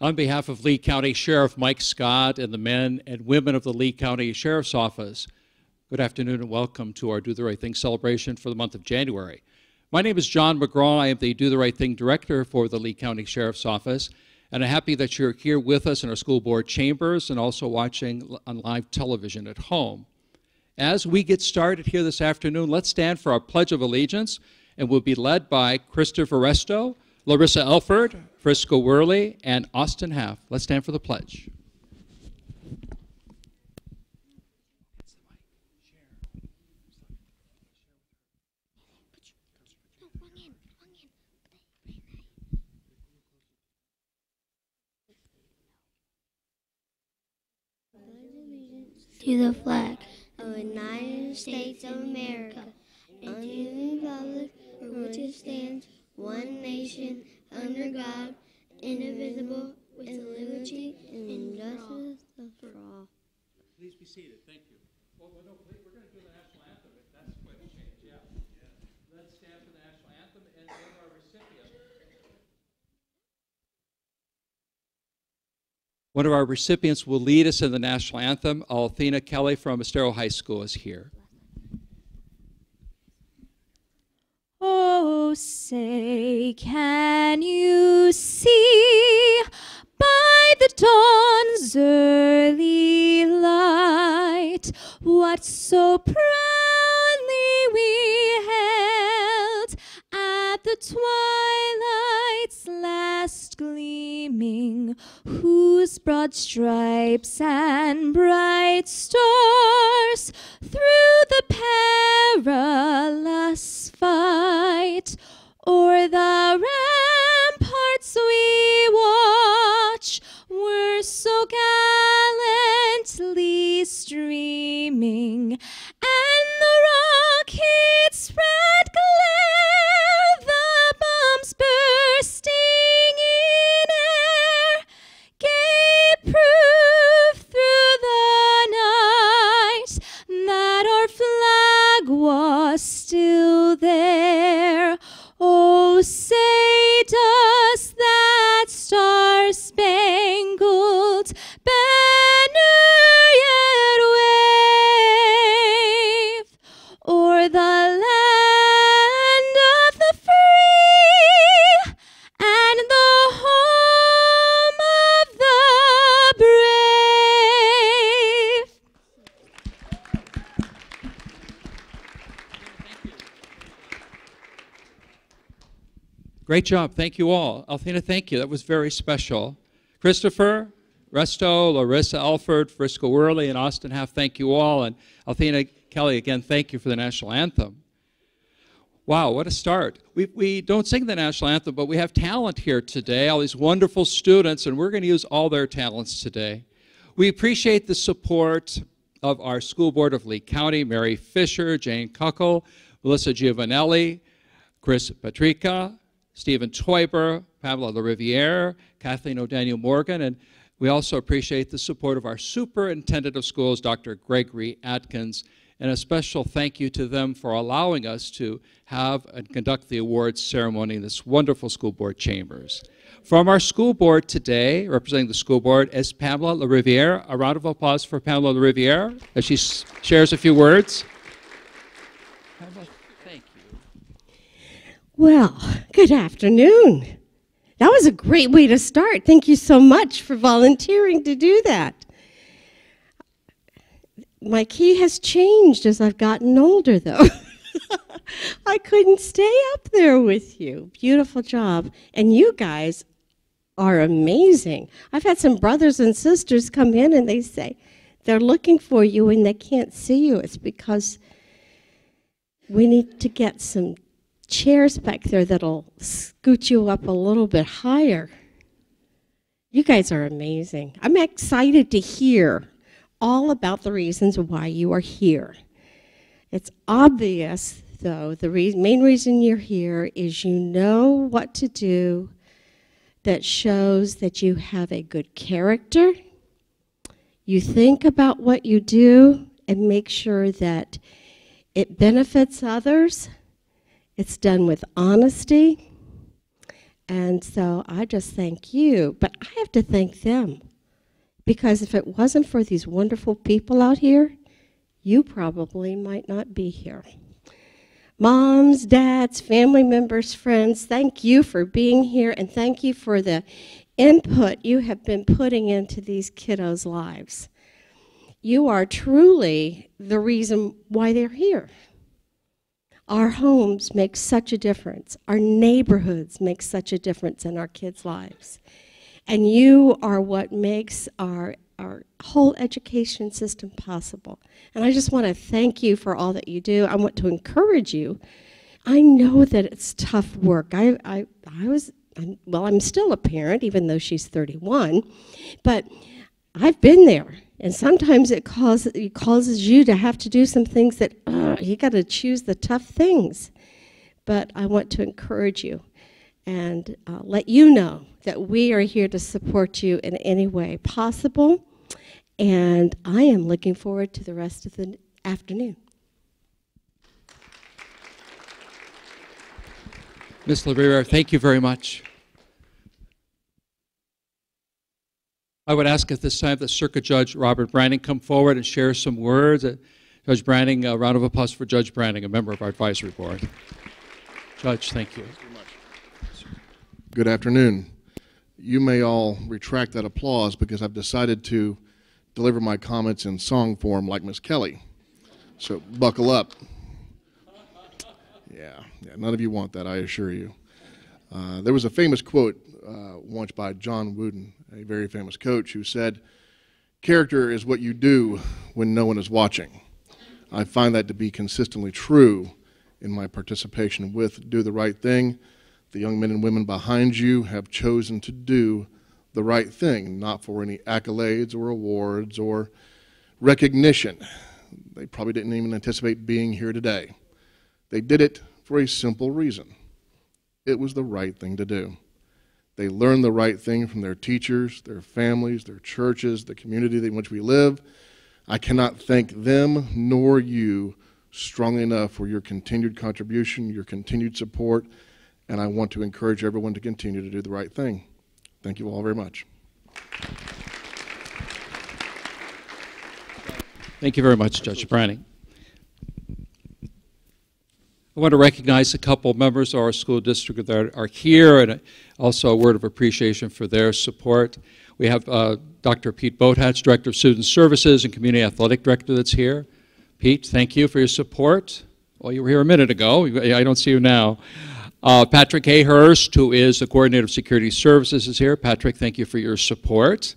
On behalf of Lee County Sheriff Mike Scott and the men and women of the Lee County Sheriff's Office, good afternoon and welcome to our Do the Right Thing celebration for the month of January. My name is John McGraw. I am the Do the Right Thing Director for the Lee County Sheriff's Office, and I'm happy that you're here with us in our school board chambers and also watching on live television at home. As we get started here this afternoon, let's stand for our Pledge of Allegiance, and we'll be led by Christopher Resto, Larissa Elford, Frisco Worley, and Austin Half. Let's stand for the pledge. To the flag of the United States of America, and to the republic for which it stands, one nation, under God, indivisible, with liberty and justice for all. Please be seated. Thank you. Well, no, we're going to do the national anthem. That's quite a change, yeah. Let's stand for the national anthem and then our recipient. One of our recipients will lead us in the national anthem. Althena Kelly from Estero High School is here. Oh, say, can you see by the dawn's early light what so proudly we held at the twilight's last gleaming, whose broad stripes and bright stars through the perilous fight o'er the ramparts we watch were so gallantly streaming, and the rockets spread glare, the bombs bursting in air gave proof through the night that our flag was still there. Oh, say does that star-spangled banner yet wave o'er the land of the free and the home of the brave? Great job. Thank you all. Althena, thank you. That was very special. Christopher, Resto, Larissa Alford, Frisco Worley, and Austin Half, thank you all. And Althena Kelly, again, thank you for the national anthem. Wow, what a start. We don't sing the national anthem, but we have talent here today, all these wonderful students, and we're going to use all their talents today. We appreciate the support of our school board of Lee County, Mary Fisher, Jane Kuckel, Melissa Giovanelli, Chris Patrica, Stephen Toiber, Pamela LaRiviere, Kathleen O'Daniel Morgan, and we also appreciate the support of our superintendent of schools, Dr. Gregory Atkins, and a special thank you to them for allowing us to have and conduct the awards ceremony in this wonderful school board chambers. From our school board today, representing the school board, is Pamela LaRiviere. A round of applause for Pamela LaRiviere as she shares a few words. Pamela, thank you. Well, good afternoon. That was a great way to start. Thank you so much for volunteering to do that. My key has changed as I've gotten older, though. I couldn't stay up there with you. Beautiful job. And you guys are amazing. I've had some brothers and sisters come in and they say they're looking for you and they can't see you. It's because we need to get some chairs back there that'll scoot you up a little bit higher. You guys are amazing. I'm excited to hear all about the reasons why you are here. It's obvious, though, the main reason you're here is you know what to do that shows that you have a good character. You think about what you do and make sure that it benefits others. It's done with honesty, And so I just thank you, but I have to thank them. Because if it wasn't for these wonderful people out here, you probably might not be here. Moms, dads, family members, friends, thank you for being here, and thank you for the input you have been putting into these kiddos' lives. You are truly the reason why they're here. Our homes make such a difference. Our neighborhoods make such a difference in our kids' lives. And you are what makes our whole education system possible. And I just want to thank you for all that you do. I want to encourage you. I know that it's tough work. I'm still a parent, even though she's 31, but I've been there. And sometimes it causes you to have to do some things that you got to choose the tough things. But I want to encourage you and let you know that we are here to support you in any way possible. And I am looking forward to the rest of the afternoon. Ms. LaRiera, thank you very much. I would ask at this time that Circuit Judge Robert Branning come forward and share some words. Judge Branning, a round of applause for Judge Branning, a member of our advisory board. Judge, thank you. Good afternoon. You may all retract that applause because I've decided to deliver my comments in song form like Miss Kelly. So buckle up. Yeah, none of you want that, I assure you. There was a famous quote once by John Wooden, a very famous coach, who said, "Character is what you do when no one is watching." I find that to be consistently true in my participation with Do the Right Thing. The young men and women behind you have chosen to do the right thing, not for any accolades or awards or recognition. They probably didn't even anticipate being here today. They did it for a simple reason. It was the right thing to do. They learned the right thing from their teachers, their families, their churches, the community in which we live. I cannot thank them nor you strongly enough for your continued contribution, your continued support, and I want to encourage everyone to continue to do the right thing. Thank you all very much. Thank you very much, Judge Branning. I want to recognize a couple of members of our school district that are here, and also a word of appreciation for their support. We have Dr. Pete Boathatch, Director of Student Services and Community Athletic Director, that's here. Pete, thank you for your support. Well, you were here a minute ago. I don't see you now. Patrick Ahurst, who is the Coordinator of Security Services, is here. Patrick, thank you for your support.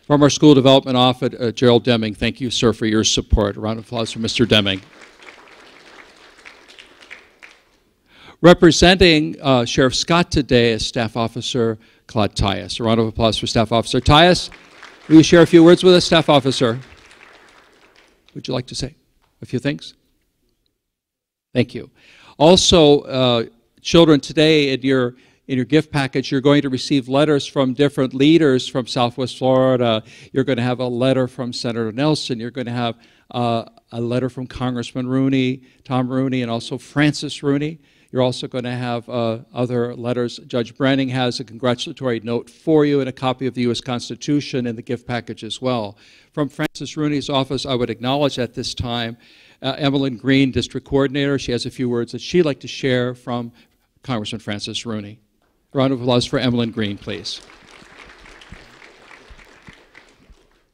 From our School Development Office, Gerald Deming, thank you, sir, for your support. A round of applause for Mr. Deming. Representing Sheriff Scott today is Staff Officer Claude Tyus. A round of applause for Staff Officer Tyus. Will you share a few words with us, Staff Officer? Would you like to say a few things? Thank you. Also, children, today in your gift package, you're going to receive letters from different leaders from Southwest Florida. You're going to have a letter from Senator Nelson. You're going to have a letter from Congressman Rooney, Tom Rooney, and also Francis Rooney. You're also going to have other letters. Judge Branning has a congratulatory note for you and a copy of the U.S. Constitution in the gift package as well. From Francis Rooney's office, I would acknowledge at this time Emmeline Green, District Coordinator. She has a few words that she'd like to share from Congressman Francis Rooney. A round of applause for Emmeline Green, please.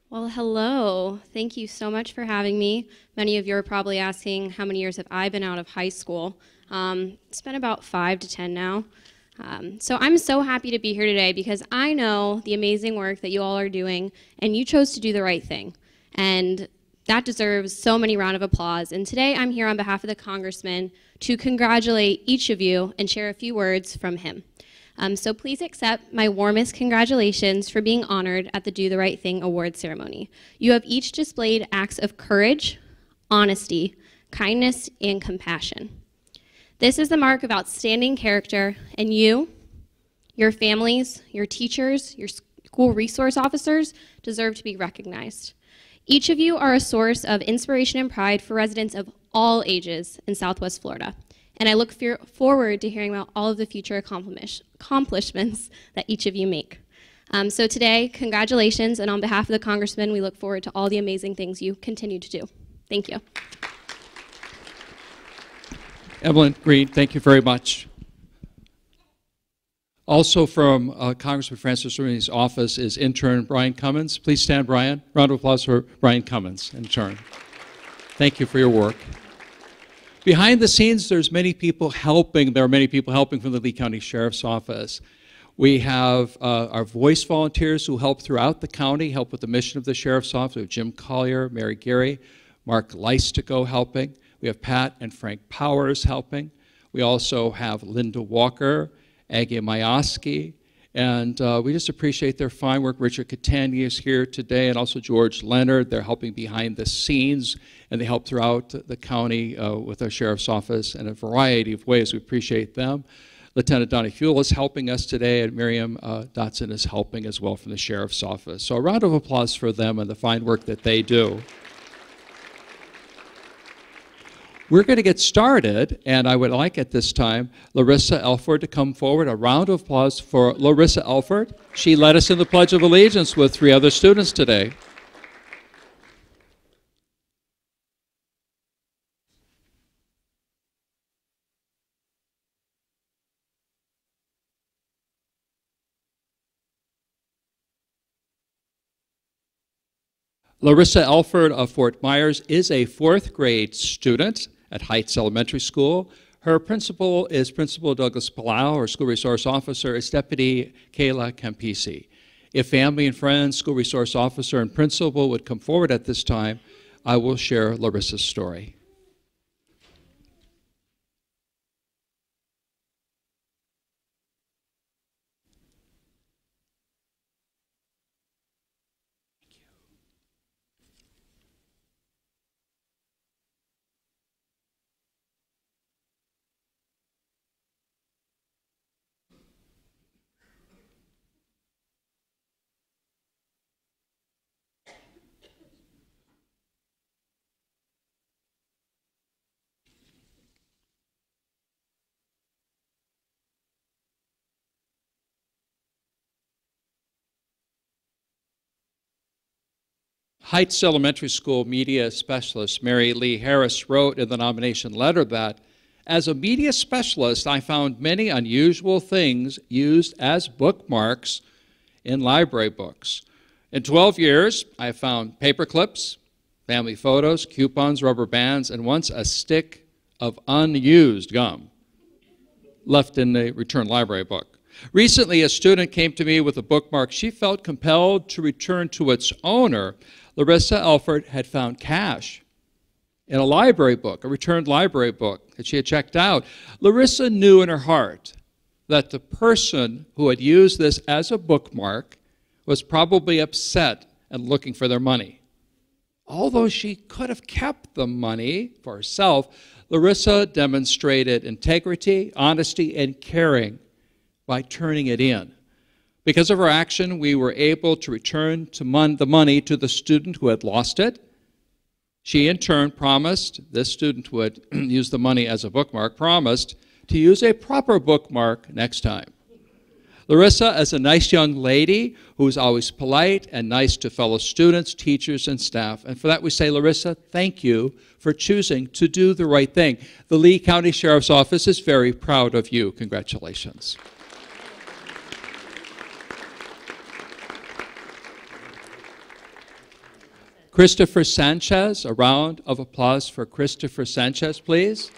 Well, hello. Thank you so much for having me. Many of you are probably asking, how many years have I been out of high school? It's been about 5 to 10 now. So I'm so happy to be here today because I know the amazing work that you all are doing, and you chose to do the right thing. And that deserves so many rounds of applause. And today I'm here on behalf of the Congressman to congratulate each of you and share a few words from him. So please accept my warmest congratulations for being honored at the Do the Right Thing award ceremony. You have each displayed acts of courage, honesty, kindness, and compassion. This is the mark of outstanding character, and you, your families, your teachers, your school resource officers deserve to be recognized. Each of you are a source of inspiration and pride for residents of all ages in Southwest Florida. And I look forward to hearing about all of the future accomplishments that each of you make. So today, congratulations, and on behalf of the Congressman, we look forward to all the amazing things you continue to do. Thank you. Evelyn Green, thank you very much. Also from Congressman Francis Rooney's office is intern Brian Cummins. Please stand, Brian. Round of applause for Brian Cummins, intern. Thank you for your work. Behind the scenes, there's many people helping. There are many people helping from the Lee County Sheriff's Office. We have our voice volunteers who help throughout the county, help with the mission of the Sheriff's Office. We have Jim Collier, Mary Gary, Mark Leistico helping. We have Pat and Frank Powers helping. We also have Linda Walker, Aggie Mayoski, and we just appreciate their fine work. Richard Catania is here today, and also George Leonard. They're helping behind the scenes, and they help throughout the county with our Sheriff's Office in a variety of ways. We appreciate them. Lieutenant Donnie Fuel is helping us today, and Miriam Dotson is helping as well from the Sheriff's Office. So a round of applause for them and the fine work that they do. We're going to get started, and I would like at this time Larissa Elford to come forward. A round of applause for Larissa Elford. She led us in the Pledge of Allegiance with 3 other students today. Larissa Elford of Fort Myers is a 4th grade student at Heights Elementary School. Her principal is Principal Douglas Palau. Her school resource officer is Deputy Kayla Campisi. If family and friends, school resource officer, and principal would come forward at this time, I will share Larissa's story. Heights Elementary School media specialist Mary Lee Harris wrote in the nomination letter that, as a media specialist, I found many unusual things used as bookmarks in library books. In 12 years, I have found paper clips, family photos, coupons, rubber bands, and once a stick of unused gum left in the returned library book. Recently, a student came to me with a bookmark she felt compelled to return to its owner. Larissa Elford had found cash in a library book, a returned library book that she had checked out. Larissa knew in her heart that the person who had used this as a bookmark was probably upset and looking for their money. Although she could have kept the money for herself, Larissa demonstrated integrity, honesty, and caring by turning it in. Because of her action, we were able to return the money to the student who had lost it. She, in turn, promised, this student who had used the money as a bookmark, promised to use a proper bookmark next time. Larissa is a nice young lady who is always polite and nice to fellow students, teachers, and staff. And for that we say, Larissa, thank you for choosing to do the right thing. The Lee County Sheriff's Office is very proud of you. Congratulations. Christopher Sanchez, a round of applause for Christopher Sanchez, please.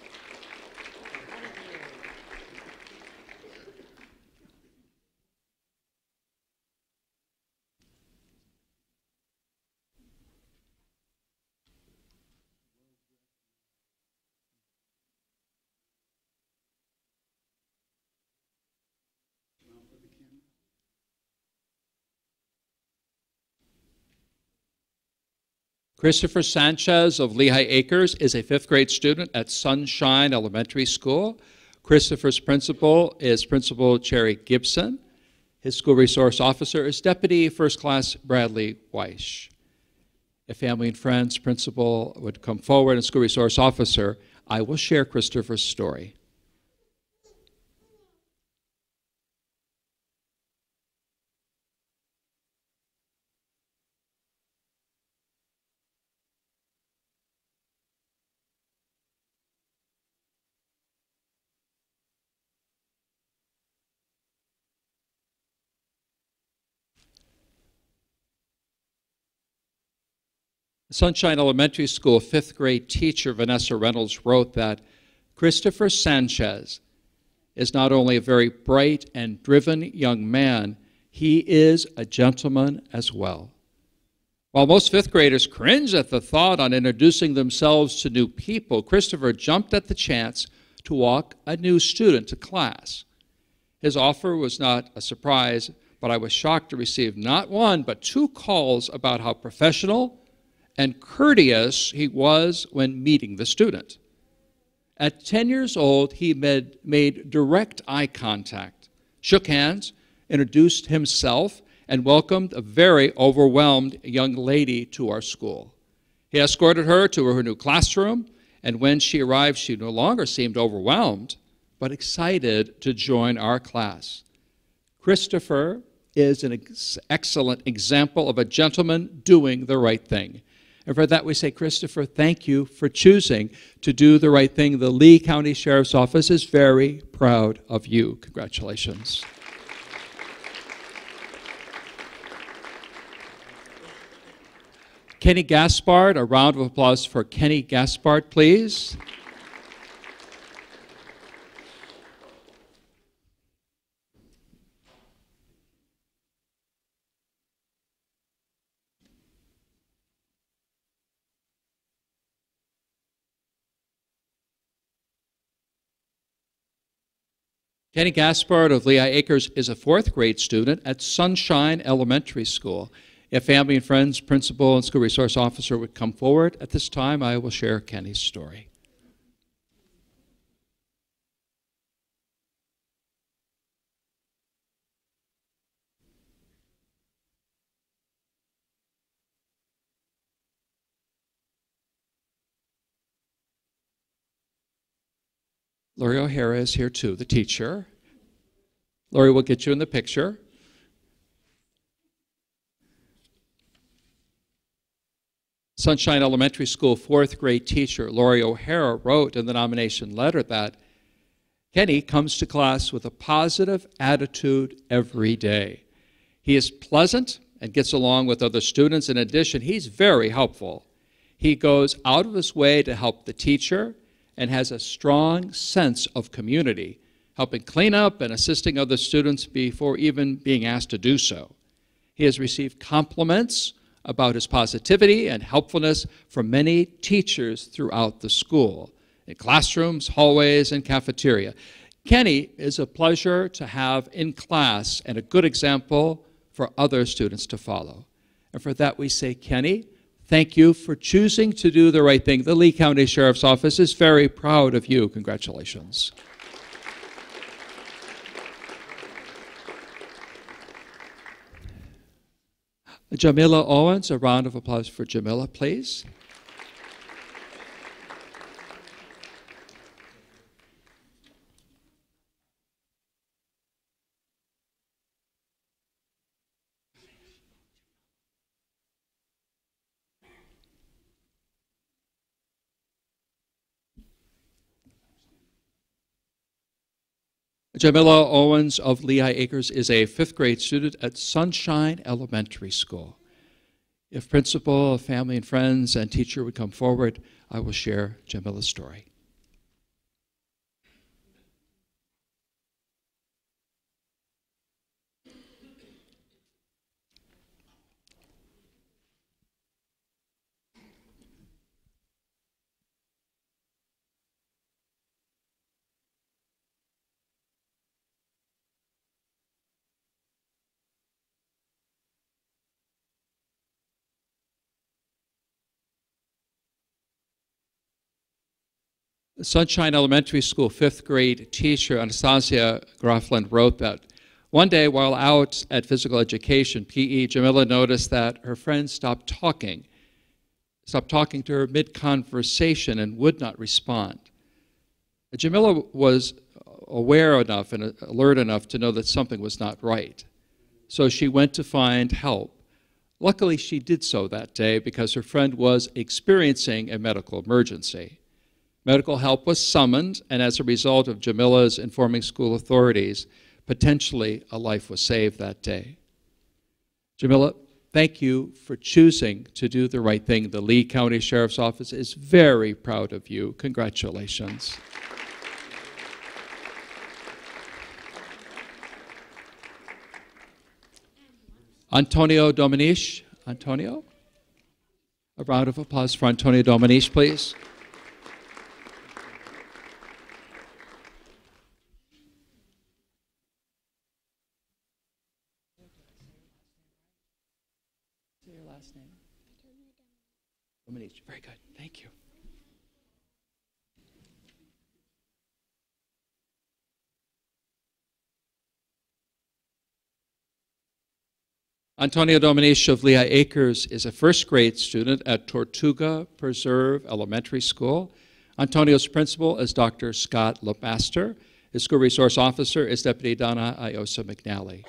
Christopher Sanchez of Lehigh Acres is a 5th grade student at Sunshine Elementary School. Christopher's principal is Principal Cherry Gibson. His school resource officer is Deputy First Class Bradley Weish. If family and friends, principal would come forward, and school resource officer, I will share Christopher's story. Sunshine Elementary School fifth grade teacher Vanessa Reynolds wrote that Christopher Sanchez is not only a very bright and driven young man, he is a gentleman as well. While most fifth graders cringe at the thought on introducing themselves to new people, Christopher jumped at the chance to walk a new student to class. His offer was not a surprise, but I was shocked to receive not one, but 2 calls about how professional and courteous he was when meeting the student. At 10 years old, he made direct eye contact, shook hands, introduced himself, and welcomed a very overwhelmed young lady to our school. He escorted her to her new classroom, and when she arrived, she no longer seemed overwhelmed, but excited to join our class. Christopher is an excellent example of a gentleman doing the right thing. And for that we say, Christopher, thank you for choosing to do the right thing. The Lee County Sheriff's Office is very proud of you. Congratulations. Kenny Gaspard, a round of applause for Kenny Gaspard, please. Kenny Gaspard of Lehigh Acres is a 4th grade student at Sunshine Elementary School. If family and friends, principal, and school resource officer would come forward at this time, I will share Kenny's story. Lori O'Hara is here too, the teacher. Lori will get you in the picture. Sunshine Elementary School 4th grade teacher Lori O'Hara wrote in the nomination letter that Kenny comes to class with a positive attitude every day. He is pleasant and gets along with other students. In addition, he's very helpful. He goes out of his way to help the teacher and has a strong sense of community, helping clean up and assisting other students before even being asked to do so. He has received compliments about his positivity and helpfulness from many teachers throughout the school, in classrooms, hallways, and cafeteria. Kenny is a pleasure to have in class and a good example for other students to follow. And for that we say, Kenny, thank you for choosing to do the right thing. The Lee County Sheriff's Office is very proud of you. Congratulations. Jamila Owens, a round of applause for Jamila, please. Jamila Owens of Lehigh Acres is a 5th grade student at Sunshine Elementary School. If principal, family and friends, and teacher would come forward, I will share Jamila's story. Sunshine Elementary School 5th grade teacher Anastasia Grafland wrote that one day while out at physical education, PE, Jamila noticed that her friends stopped talking to her mid-conversation and would not respond. Jamila was aware enough and alert enough to know that something was not right. So she went to find help. Luckily, she did so that day because her friend was experiencing a medical emergency. Medical help was summoned, and as a result of Jamila's informing school authorities, potentially a life was saved that day. Jamila thank you for choosing to do the right thing. The Lee County Sheriff's Office is very proud of you. Congratulations. Antonio Dominici. Antonio? A round of applause for Antonio Dominici, please. Say your last name. Dominici. Very good. Thank you. Antonio Dominici of Lehigh Acres is a first grade student at Tortuga Preserve Elementary School. Antonio's principal is Dr. Scott LeMaster. His school resource officer is Deputy Donna Iosa McNally.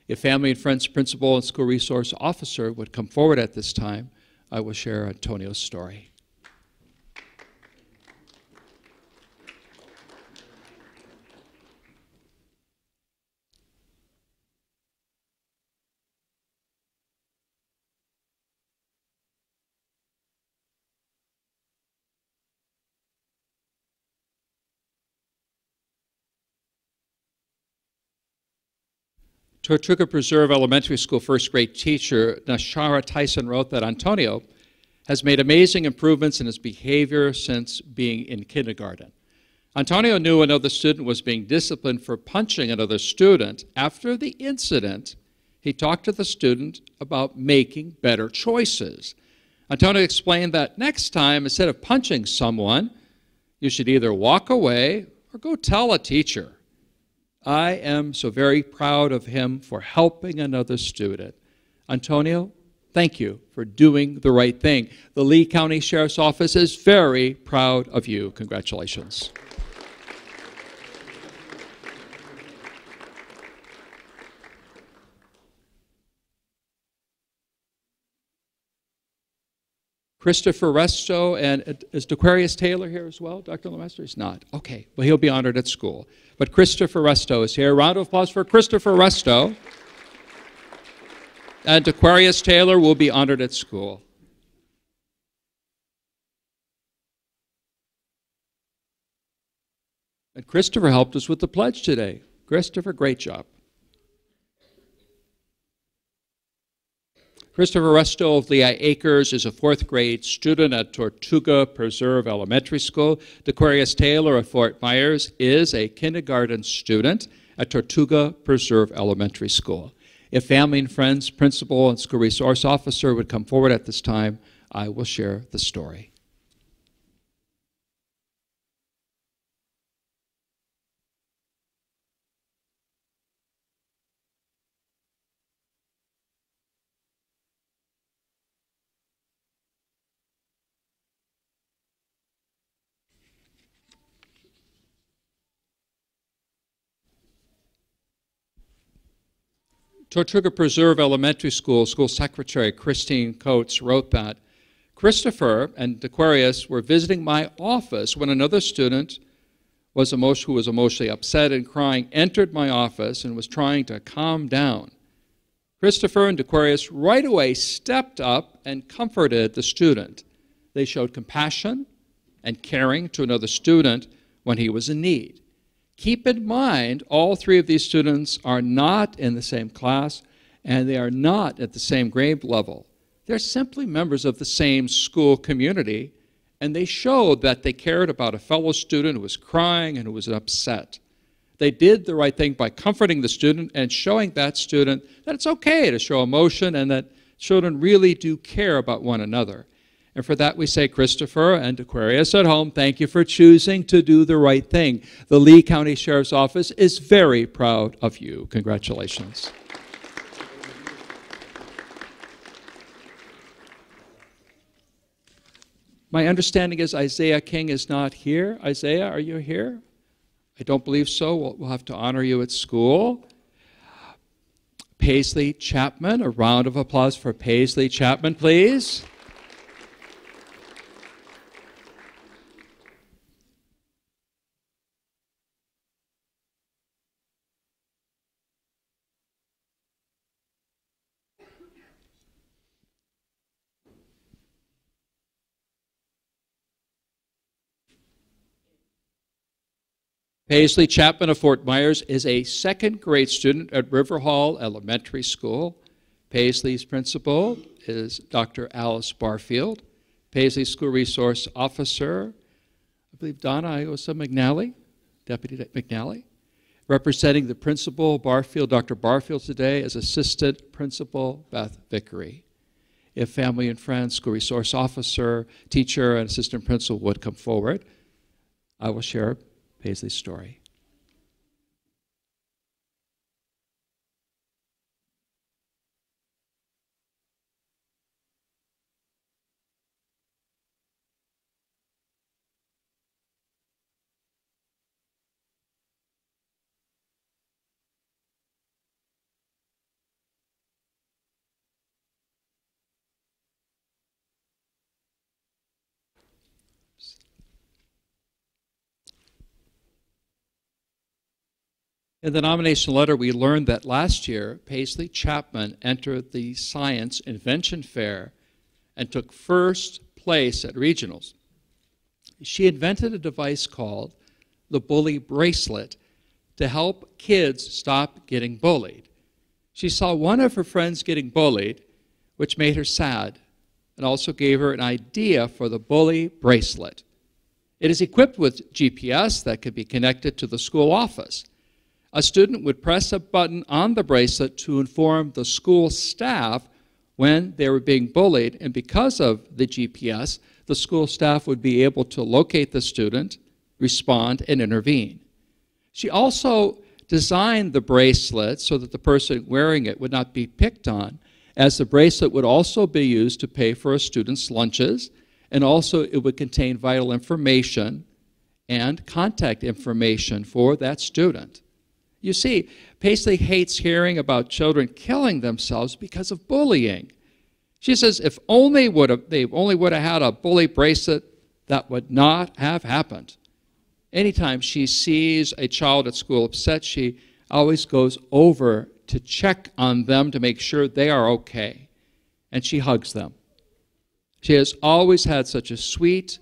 If family and friends principal and school resource officer would come forward at this time, I will share Antonio's story. Tortuga Preserve Elementary School first grade teacher Nashara Tyson wrote that Antonio has made amazing improvements in his behavior since being in kindergarten. Antonio knew another student was being disciplined for punching another student. After the incident, he talked to the student about making better choices. Antonio explained that next time, instead of punching someone, you should either walk away or go tell a teacher. I am so very proud of him for helping another student. Antonio, thank you for doing the right thing. The Lee County Sheriff's Office is very proud of you. Congratulations. Christopher Resto, and is DeQuarius Taylor here as well? Dr. LeMaster? He's not. Okay, well, he'll be honored at school. But Christopher Resto is here. A round of applause for Christopher Resto. And DeQuarius Taylor will be honored at school. And Christopher helped us with the pledge today. Christopher, great job. Christopher Resto of Lehigh Acres is a fourth grade student at Tortuga Preserve Elementary School. DeQuarius Taylor of Fort Myers is a kindergarten student at Tortuga Preserve Elementary School. If family and friends, principal, and school resource officer would come forward at this time, I will share the story. Tortuga Preserve Elementary School School Secretary Christine Coates wrote that Christopher and DeQuarius were visiting my office when another student who was emotionally upset and crying entered my office and was trying to calm down. Christopher and DeQuarius right away stepped up and comforted the student. They showed compassion and caring to another student when he was in need. Keep in mind, all three of these students are not in the same class, and they are not at the same grade level. They're simply members of the same school community, and they showed that they cared about a fellow student who was crying and who was upset. They did the right thing by comforting the student and showing that student that it's okay to show emotion and that children really do care about one another. And for that we say, Christopher and DeQuarius at home, thank you for choosing to do the right thing. The Lee County Sheriff's Office is very proud of you. Congratulations. My understanding is Isaiah King is not here. Isaiah, are you here? I don't believe so. We'll have to honor you at school. Paisley Chapman, a round of applause for Paisley Chapman, please. Paisley Chapman of Fort Myers is a second grade student at River Hall Elementary School. Paisley's principal is Dr. Alice Barfield. Paisley School Resource Officer, I believe Donna Iosa McNally, Deputy McNally. Representing the principal, Barfield, Dr. Barfield today, is Assistant Principal Beth Vickery. If family and friends, school resource officer, teacher, and assistant principal would come forward, I will share Paisley's story. In the nomination letter, we learned that last year, Paisley Chapman entered the Science Invention Fair and took first place at regionals. She invented a device called the Bully Bracelet to help kids stop getting bullied. She saw one of her friends getting bullied, which made her sad, and also gave her an idea for the Bully Bracelet. It is equipped with GPS that could be connected to the school office. A student would press a button on the bracelet to inform the school staff when they were being bullied, and because of the GPS, the school staff would be able to locate the student, respond, and intervene. She also designed the bracelet so that the person wearing it would not be picked on, as the bracelet would also be used to pay for a student's lunches, and also it would contain vital information and contact information for that student. You see, Paisley hates hearing about children killing themselves because of bullying. She says if they only would have had a bully bracelet, that would not have happened. Anytime she sees a child at school upset, she always goes over to check on them to make sure they are okay, and she hugs them. She has always had such a sweet,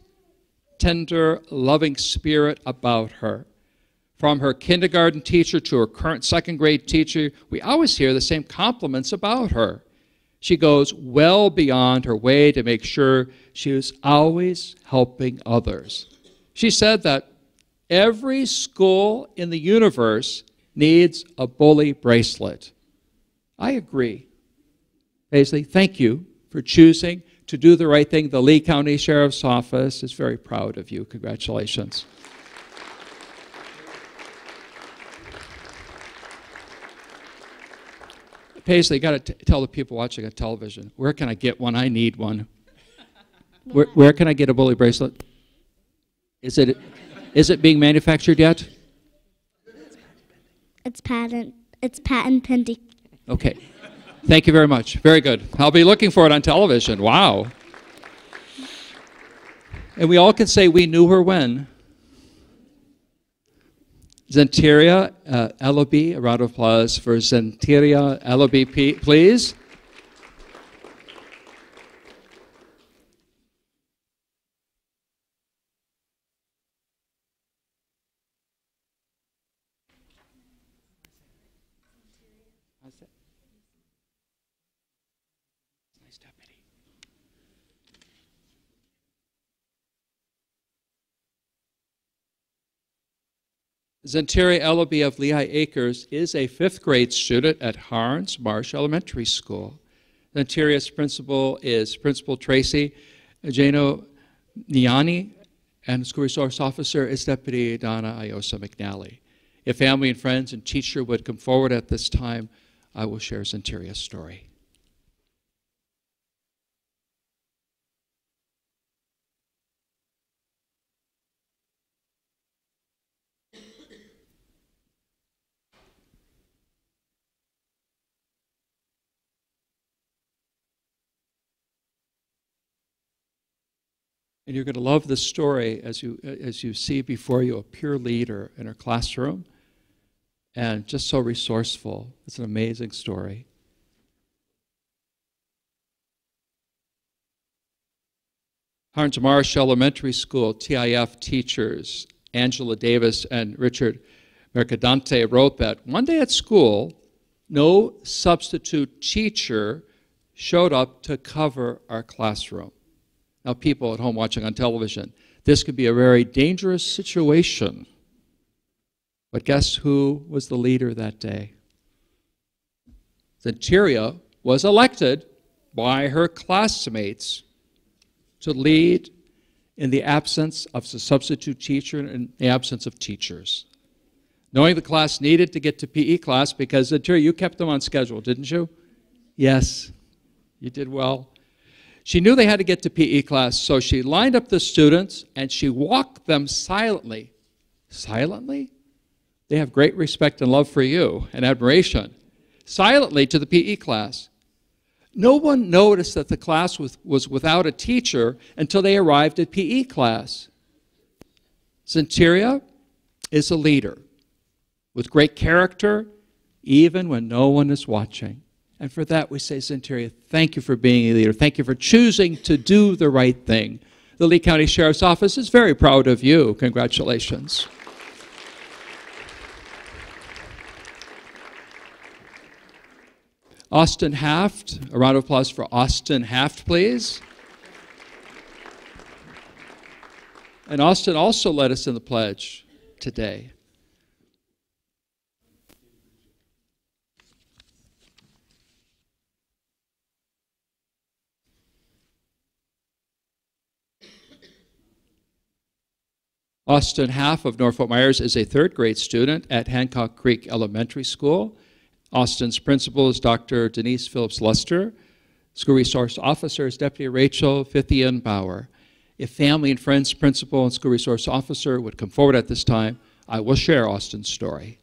tender, loving spirit about her. From her kindergarten teacher to her current second grade teacher, we always hear the same compliments about her. She goes well beyond her way to make sure she is always helping others. She said that every school in the universe needs a bully bracelet. I agree. Paisley, thank you for choosing to do the right thing. The Lee County Sheriff's Office is very proud of you. Congratulations. Paisley, you got to tell the people watching on television, where can I get one? I need one. Where can I get a bully bracelet? Is it being manufactured yet? It's patent pending. Okay. Thank you very much. Very good. I'll be looking for it on television. Wow. And we all can say we knew her when. Zenteria Ellaby, a round of applause for Zenteria Ellaby, please. Nice deputy. Zenteria Ellaby of Lehigh Acres is a fifth grade student at Harns Marsh Elementary School. Zenteria's principal is Principal Tracy Jano Niani, and school resource officer is Deputy Donna Iosa McNally. If family and friends and teacher would come forward at this time, I will share Zenteria's story. And you're going to love this story as you see before you a peer leader in her classroom, and just so resourceful. It's an amazing story. Harns Marsh Elementary School TIF teachers Angela Davis and Richard Mercadante wrote that one day at school, no substitute teacher showed up to cover our classroom. Now, people at home watching on television, this could be a very dangerous situation. But guess who was the leader that day? Zenteria was elected by her classmates to lead in the absence of a substitute teacher and in the absence of teachers. Knowing the class needed to get to PE class, because Zenteria, you kept them on schedule, didn't you? Yes, you did well. She knew they had to get to PE class, so she lined up the students and she walked them silently. Silently? They have great respect and love for you and admiration. Silently to the PE class. No one noticed that the class was without a teacher until they arrived at PE class. Zenteria is a leader with great character, even when no one is watching. And for that we say, Zenteria, thank you for being a leader. Thank you for choosing to do the right thing. The Lee County Sheriff's Office is very proud of you. Congratulations. Austin Haft, a round of applause for Austin Haft, please. And Austin also led us in the pledge today. Austin Haft of Norfolk Myers is a third grade student at Hancock Creek Elementary School. Austin's principal is Dr. Denise Phillips Luster. School resource officer is Deputy Rachel Fithian Bauer. If family and friends, principal, and school resource officer would come forward at this time, I will share Austin's story.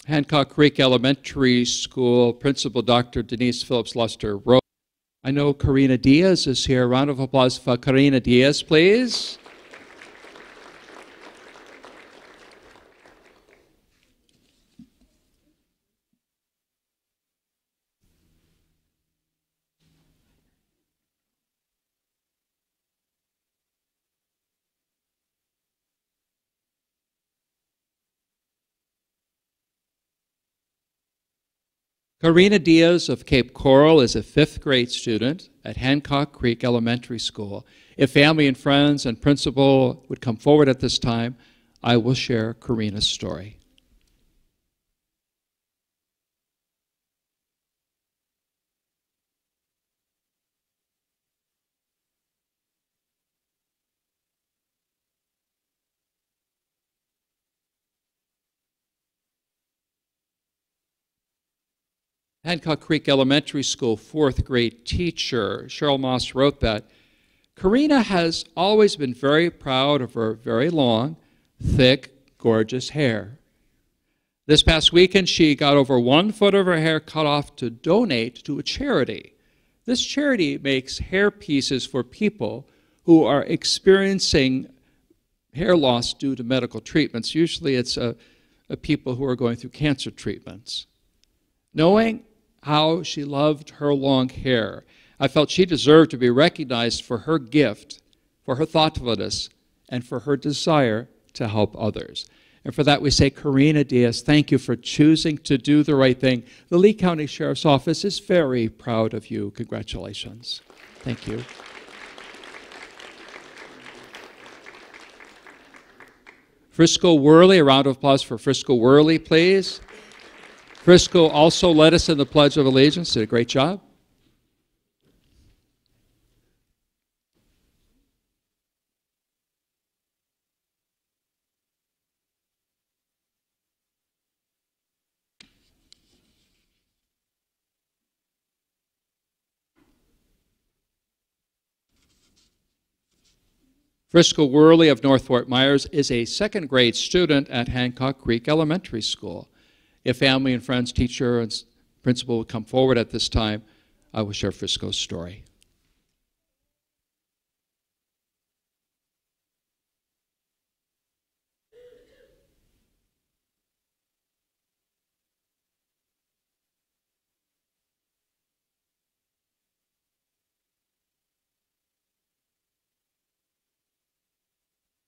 Hancock Creek Elementary School Principal Dr. Denise Phillips Luster wrote, I know Karina Diaz is here. A round of applause for Karina Diaz, please. Karina Diaz of Cape Coral is a fifth grade student at Hancock Creek Elementary School. If family and friends and principal would come forward at this time, I will share Karina's story. Hancock Creek Elementary School fourth grade teacher Cheryl Moss wrote that Karina has always been very proud of her very long, thick, gorgeous hair. This past weekend, she got over 1 foot of her hair cut off to donate to a charity. This charity makes hair pieces for people who are experiencing hair loss due to medical treatments. Usually it's people who are going through cancer treatments. Knowing how she loved her long hair, I felt she deserved to be recognized for her gift, for her thoughtfulness, and for her desire to help others. And for that we say, Karina Diaz, thank you for choosing to do the right thing. The Lee County Sheriff's Office is very proud of you. Congratulations. Thank you. Frisco Worley, a round of applause for Frisco Worley, please. Frisco also led us in the Pledge of Allegiance, did a great job. Frisco Worley of North Fort Myers is a second grade student at Hancock Creek Elementary School. If family and friends, teacher, and principal would come forward at this time, I will share Frisco's story.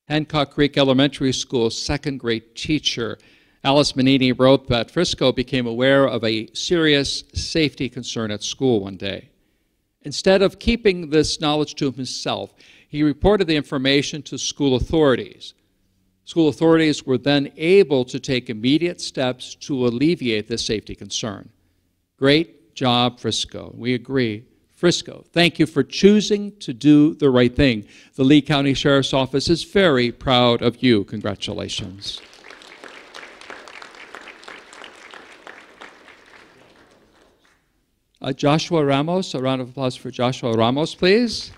Hancock Creek Elementary School second grade teacher Alice Manini wrote that Frisco became aware of a serious safety concern at school one day. Instead of keeping this knowledge to himself, he reported the information to school authorities. School authorities were then able to take immediate steps to alleviate this safety concern. Great job, Frisco. We agree. Frisco, thank you for choosing to do the right thing. The Lee County Sheriff's Office is very proud of you. Congratulations. Joshua Ramos, a round of applause for Joshua Ramos, please.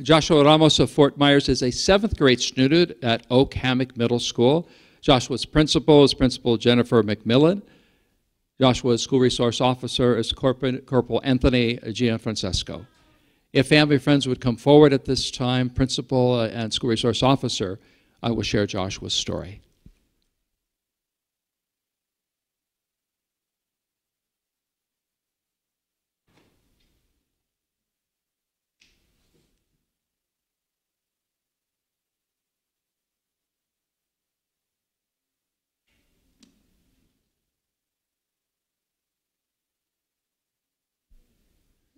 Joshua Ramos of Fort Myers is a 7th grade student at Oak Hammock Middle School. Joshua's principal is Principal Jennifer McMillan. Joshua's school resource officer is Corporal Anthony Gianfrancesco. If family and friends would come forward at this time, principal and school resource officer, I will share Joshua's story.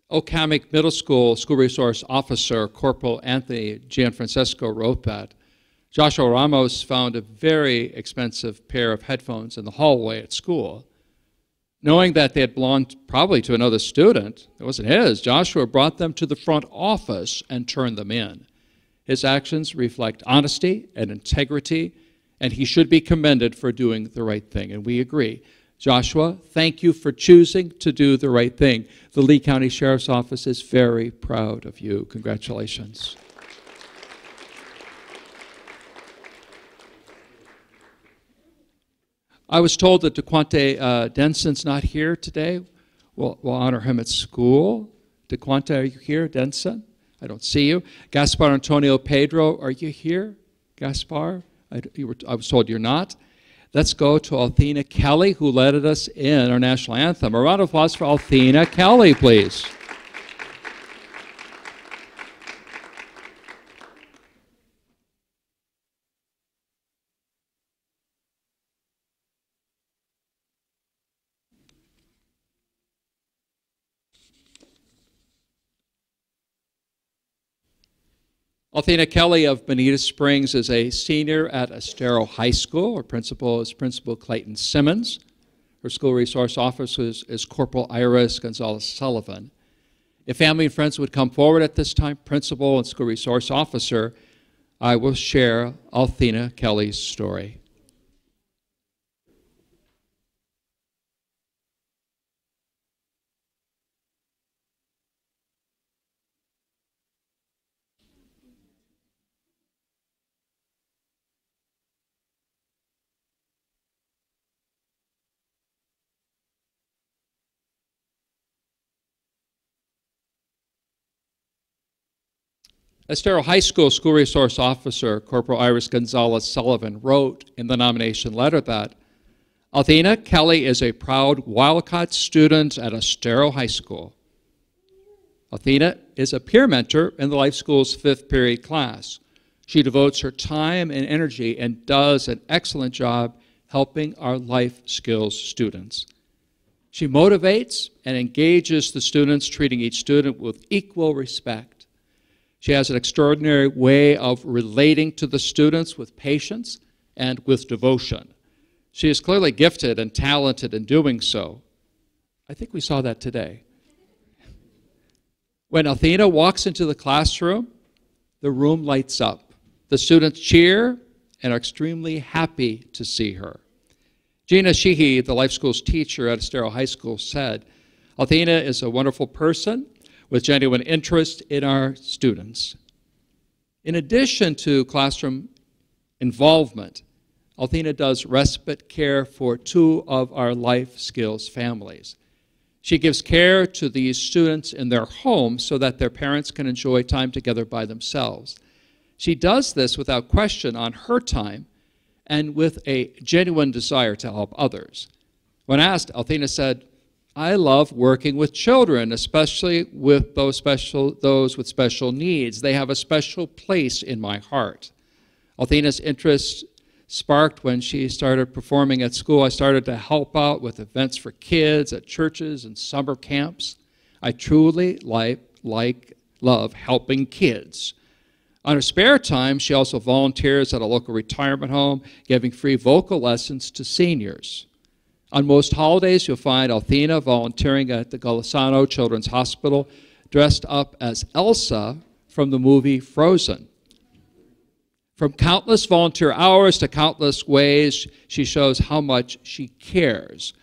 Oak Hammock Middle School School Resource Officer Corporal Anthony Gianfrancesco wrote that Joshua Ramos found a very expensive pair of headphones in the hallway at school. Knowing that they had belonged probably to another student, it wasn't his, Joshua brought them to the front office and turned them in. His actions reflect honesty and integrity, and he should be commended for doing the right thing, and we agree. Joshua, thank you for choosing to do the right thing. The Lee County Sheriff's Office is very proud of you. Congratulations. I was told that DeQuante Denson's not here today. We'll honor him at school. DeQuante, are you here? Denson? I don't see you. Gaspar Antonio Pedro, are you here? Gaspar? I was told you're not. Let's go to Althena Kelly, who led us in our national anthem. A round of applause for Althena Kelly, please. Althena Kelly of Bonita Springs is a senior at Estero High School. Her principal is Principal Clayton Simmons. Her school resource officer is Corporal Iris Gonzalez Sullivan. If family and friends would come forward at this time, principal and school resource officer, I will share Althena Kelly's story. Estero High School School Resource Officer Corporal Iris Gonzalez Sullivan wrote in the nomination letter that Althena Kelly is a proud Wildcat student at Estero High School. Althena is a peer mentor in the Life School's 5th period class. She devotes her time and energy and does an excellent job helping our life skills students. She motivates and engages the students, treating each student with equal respect. She has an extraordinary way of relating to the students with patience and with devotion. She is clearly gifted and talented in doing so. I think we saw that today. When Althena walks into the classroom, the room lights up. The students cheer and are extremely happy to see her. Gina Sheehy, the Life Skills teacher at Estero High School, said, Althena is a wonderful person with genuine interest in our students. In addition to classroom involvement, Althena does respite care for 2 of our Life Skills families. She gives care to these students in their homes so that their parents can enjoy time together by themselves. She does this without question on her time and with a genuine desire to help others. When asked, Althena said, I love working with children, especially with those with special needs. They have a special place in my heart. Althena's interest sparked when she started performing at school. I started to help out with events for kids at churches and summer camps. I truly love helping kids. On her spare time, she also volunteers at a local retirement home, giving free vocal lessons to seniors. On most holidays, you'll find Althena volunteering at the Golisano Children's Hospital, dressed up as Elsa from the movie Frozen. From countless volunteer hours to countless ways, she shows how much she cares.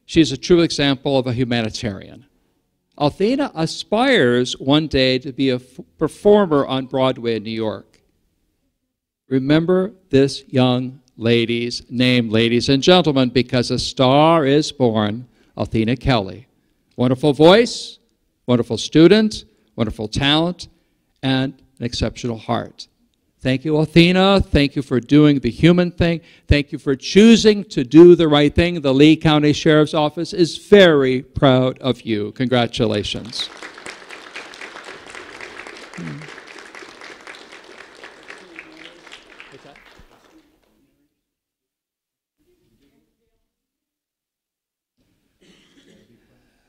She's a true example of a humanitarian. Althena aspires one day to be a performer on Broadway in New York. Remember this young lady's name, ladies and gentlemen, because a star is born, Althena Kelly. Wonderful voice, wonderful student, wonderful talent, and an exceptional heart. Thank you, Althena. Thank you for doing the human thing. Thank you for choosing to do the right thing. The Lee County Sheriff's Office is very proud of you. Congratulations.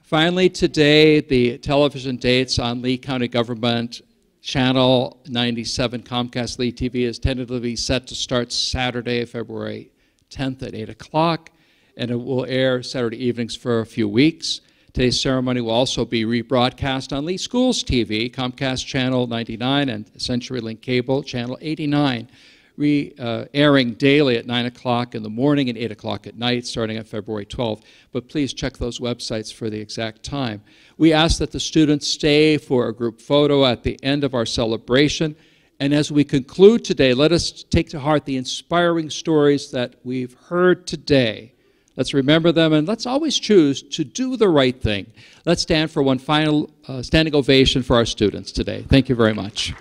Finally, today, the television dates on Lee County Government Channel 97 Comcast Lee TV is tentatively set to start Saturday, February 10th at 8 o'clock, and it will air Saturday evenings for a few weeks. Today's ceremony will also be rebroadcast on Lee Schools TV, Comcast Channel 99 and CenturyLink Cable Channel 89, airing daily at 9 o'clock in the morning and 8 o'clock at night, starting on February 12th. But please check those websites for the exact time. We ask that the students stay for a group photo at the end of our celebration. And as we conclude today, let us take to heart the inspiring stories that we've heard today. Let's remember them, and let's always choose to do the right thing. Let's stand for one final standing ovation for our students today. Thank you very much.